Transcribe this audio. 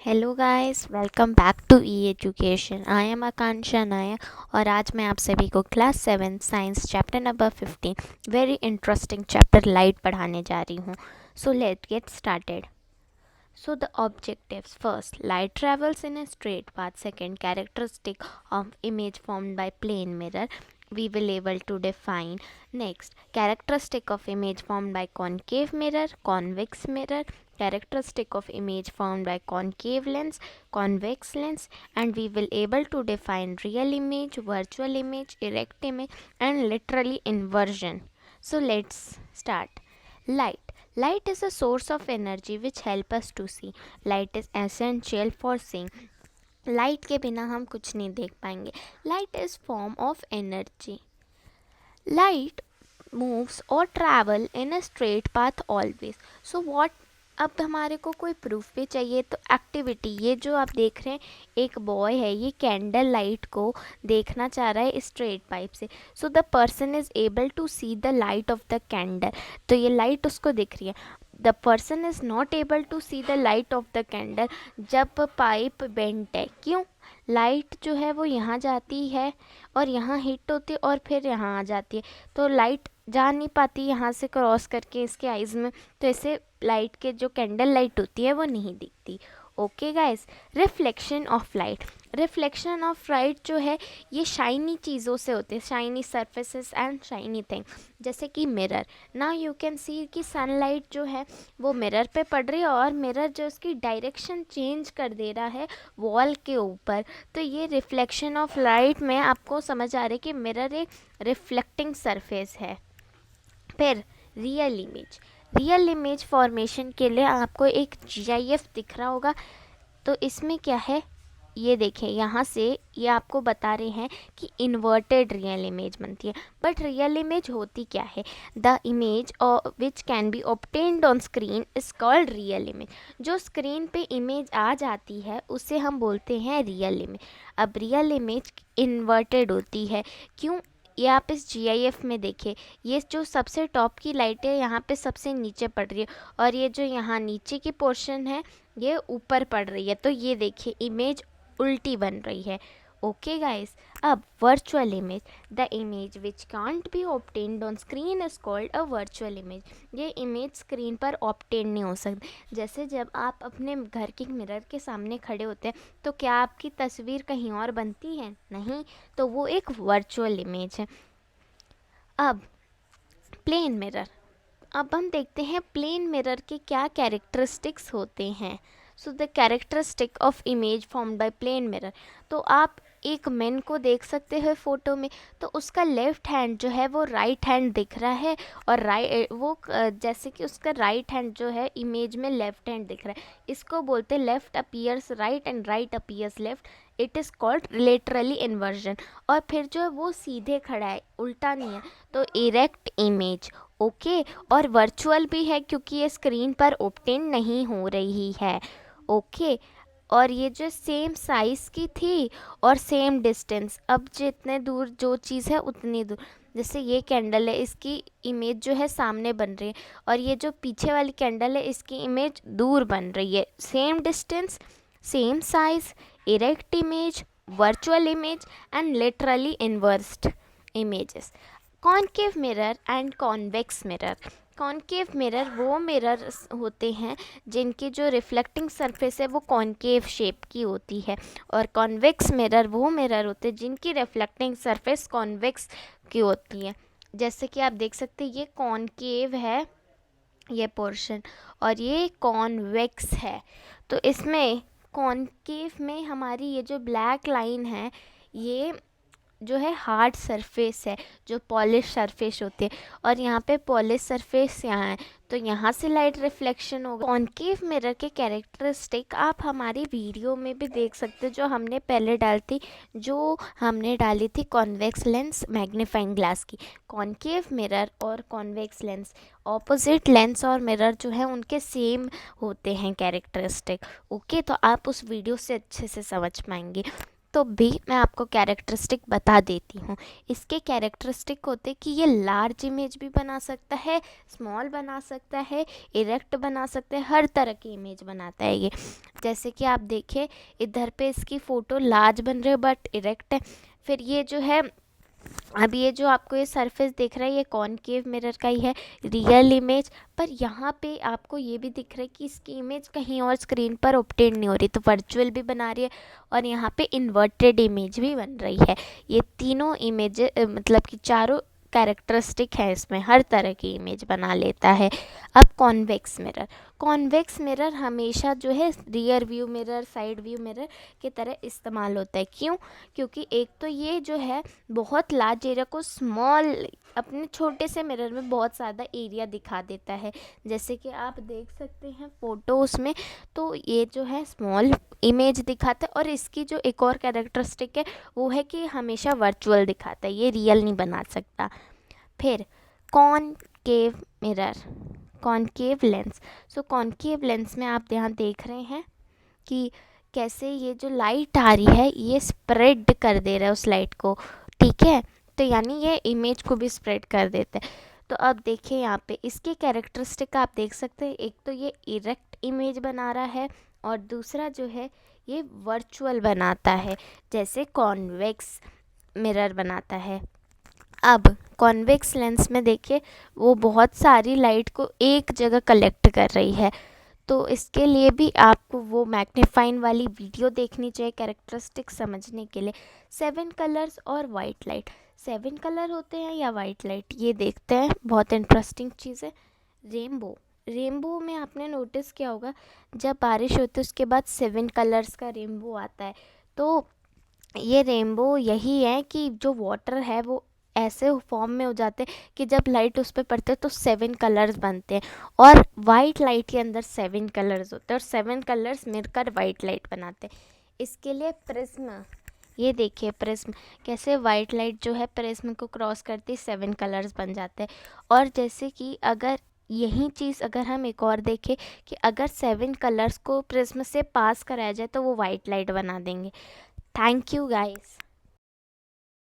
Hello guys, welcome back to E education. I am Akanksha Nayak और आज मैं आप सभी को class 7 science chapter number 15 very interesting chapter light पढ़ाने जा रही हूँ। So let get started. So the objectives: first, light travels in a straight path. Second, characteristic of image formed by plane mirror. We will able to define. Next, characteristic of image formed by concave mirror, convex mirror, characteristic of image formed by concave lens, convex lens, and we will able to define real image, virtual image, erect image, and literally inversion. So let's start. Light. Light is a source of energy which help us to see. Light is essential for seeing. Light के बिना हम कुछ नहीं देख पाएंगे. Light is form of energy. Light moves और travel in a straight path always. So what, अब हमारे को कोई प्रूफ भी चाहिए तो एक्टिविटी, ये जो आप देख रहे हैं एक बॉय है, ये कैंडल लाइट को देखना चाह रहा है स्ट्रेट पाइप से. So the person is able to see the light of the candle. तो ये लाइट उसको दिख रही है. The person is not able to see the light of the candle जब पाइप बेंट है. क्यों? लाइट जो है वो यहाँ जाती है और यहाँ हिट होती है और फिर यहाँ आ जाती है, तो लाइट जा नहीं पाती यहाँ से क्रॉस करके इसके आइज़ में, तो ऐसे लाइट के जो कैंडल लाइट होती है वो नहीं दिखती. Okay guys. Reflection of light. Reflection of light जो है ये शाइनी चीज़ों से होते हैं, shiny surfaces and shiny thing, जैसे कि mirror. Now you can see कि सनलाइट जो है वो मिरर पे पड़ रही है और मिरर जो उसकी डायरेक्शन चेंज कर दे रहा है वॉल के ऊपर. तो ये रिफ्लेक्शन ऑफ लाइट में आपको समझ आ रहा है कि मिरर एक रिफ्लेक्टिंग सरफेस है. फिर real image. Real image formation के लिए आपको एक जीआईएफ दिख रहा होगा. तो इसमें क्या है, ये देखें, यहाँ से ये आपको बता रहे हैं कि इन्वर्टेड रियल इमेज बनती है. बट रियल इमेज होती क्या है? The image which can be obtained on screen is called real image. जो स्क्रीन पे इमेज आ जाती है उसे हम बोलते हैं रियल इमेज. अब रियल इमेज इन्वर्टेड होती है. क्यों? ये आप इस जीआईएफ में देखें, ये जो सबसे टॉप की लाइट है यहाँ पे सबसे नीचे पड़ रही है और ये जो यहाँ नीचे की पोर्शन है ये ऊपर पड़ रही है. तो ये देखिए इमेज उल्टी बन रही है. Okay guys. अब virtual image. The image which can't be obtained on screen is called a virtual image. ये इमेज स्क्रीन पर ऑब्टेन नहीं हो सकती. जैसे जब आप अपने घर के मिरर के सामने खड़े होते हैं तो क्या आपकी तस्वीर कहीं और बनती है? नहीं. तो वो एक वर्चुअल इमेज है. अब प्लेन मिरर. अब हम देखते हैं प्लेन मिरर के क्या कैरेक्टरिस्टिक्स होते हैं. So the characteristic of image formed by plane mirror. तो आप एक मैन को देख सकते हो फोटो में, तो उसका लेफ्ट हैंड जो है वो राइट हैंड दिख रहा है और जैसे कि उसका राइट हैंड जो है इमेज में लेफ्ट हैंड दिख रहा है. इसको बोलते हैं left appears right and right appears left. It is called laterally inversion. और फिर जो है वो सीधे खड़ा है, उल्टा नहीं है, तो इरेक्ट इमेज. ओके. और वर्चुअल भी है क्योंकि ये स्क्रीन पर ऑब्टेन नहीं हो रही है. ओके. और ये जो सेम साइज़ की थी और सेम डिस्टेंस, अब जितने दूर जो चीज़ है उतनी दूर, जैसे ये कैंडल है इसकी इमेज जो है सामने बन रही है और ये जो पीछे वाली कैंडल है इसकी इमेज दूर बन रही है. Same distance, same size, erect image, virtual image and literally inversed images. Concave mirror and convex mirror. Concave mirror वो मिरर होते हैं जिनकी जो रिफ्लेक्टिंग सरफेस है वो कॉनकेव शेप की होती है और कॉन्वेक्स मिरर वो मिरर होते हैं जिनकी रिफ्लेक्टिंग सरफेस कॉन्वेक्स की होती है. जैसे कि आप देख सकते हैं ये कॉनकेव है ये पोर्शन और ये कॉन्वेक्स है. तो इसमें कॉनकेव में हमारी ये जो ब्लैक लाइन है ये जो है हार्ड सरफेस है, जो पॉलिश सरफेस होती है, और यहाँ पे पॉलिश सरफेस यहाँ है, तो यहाँ से लाइट रिफ्लेक्शन होगा. कॉनकेव मिरर के कैरेक्टरिस्टिक आप हमारी वीडियो में भी देख सकते हो जो हमने पहले डाली थी कॉन्वेक्स लेंस मैग्नीफाइंग ग्लास की. कॉनकेव मिरर और कॉन्वेक्स लेंस ऑपोजिट लेंस और मिरर जो है उनके सेम होते हैं कैरेक्टरिस्टिक. ओके. तो आप उस वीडियो से अच्छे से समझ पाएंगे. तो भी मैं आपको कैरेक्टरिस्टिक बता देती हूँ। इसके कैरेक्टरिस्टिक होते कि ये लार्ज इमेज भी बना सकता है, स्मॉल बना सकता है, इरेक्ट बना सकता है, हर तरह की इमेज बनाता है ये। जैसे कि आप देखिए इधर पे इसकी फ़ोटो लार्ज बन रही है बट इरेक्ट है। फिर ये जो है, अब ये जो आपको ये सरफेस दिख रहा है ये कॉनकेव मिरर का ही है, रियल इमेज। पर यहाँ पे आपको ये भी दिख रहा है कि इसकी इमेज कहीं और स्क्रीन पर ऑब्टेन नहीं हो रही, तो वर्चुअल भी बना रही है और यहाँ पे इन्वर्टेड इमेज भी बन रही है। ये तीनों इमेज मतलब कि चारों कैरेक्टरिस्टिक है इसमें, हर तरह की इमेज बना लेता है। अब कॉन्वेक्स मिरर, कॉन्वेक्स मिरर हमेशा जो है rear view mirror, side view mirror की तरह इस्तेमाल होता है। क्यों? क्योंकि एक तो ये जो है बहुत लार्ज एरिया को स्मॉल, अपने छोटे से मिरर में बहुत ज़्यादा एरिया दिखा देता है। जैसे कि आप देख सकते हैं फ़ोटोज़ में, तो ये जो है स्मॉल इमेज दिखाता है। और इसकी जो एक और कैरेक्टरिस्टिक है वो है कि हमेशा वर्चुअल दिखाता है, ये रियल नहीं बना सकता। फिर कॉनकेव मिरर, कॉनकेव लेंस। सो कॉनकेव लेंस में आप यहाँ देख रहे हैं कि कैसे ये जो लाइट आ रही है ये स्प्रेड कर दे रहा है उस लाइट को, ठीक है। तो यानी ये इमेज को भी स्प्रेड कर देता है। तो अब देखिए यहाँ पे इसके कैरेक्टरिस्टिक आप देख सकते हैं, एक तो ये इरेक्ट इमेज बना रहा है और दूसरा जो है ये वर्चुअल बनाता है, जैसे कॉन्वेक्स मिरर बनाता है। अब कॉन्वेक्स लेंस में देखिए वो बहुत सारी लाइट को एक जगह कलेक्ट कर रही है, तो इसके लिए भी आपको वो मैग्नीफाइन वाली वीडियो देखनी चाहिए कैरेक्टरिस्टिक समझने के लिए। 7 कलर्स और वाइट लाइट, 7 कलर होते हैं या वाइट लाइट, ये देखते हैं, बहुत इंटरेस्टिंग चीज़ है। रेनबो, रेनबो में आपने नोटिस किया होगा जब बारिश होती है उसके बाद 7 कलर्स का रेनबो आता है। तो ये रेनबो यही है कि जो वाटर है वो ऐसे फॉर्म में हो जाते हैं कि जब लाइट उस पर पड़ते हैं तो 7 कलर्स बनते हैं, और वाइट लाइट के अंदर 7 कलर्स होते हैं और 7 कलर्स मिलकर वाइट लाइट बनाते हैं। इसके लिए प्रिज्म, ये देखिए प्रिज्म कैसे वाइट लाइट जो है प्रिज्म को क्रॉस करती 7 कलर्स बन जाते हैं। और जैसे कि अगर यही चीज़ अगर हम एक और देखें कि अगर 7 कलर्स को प्रिज्म से पास कराया जाए तो वो वाइट लाइट बना देंगे। Thank you guys.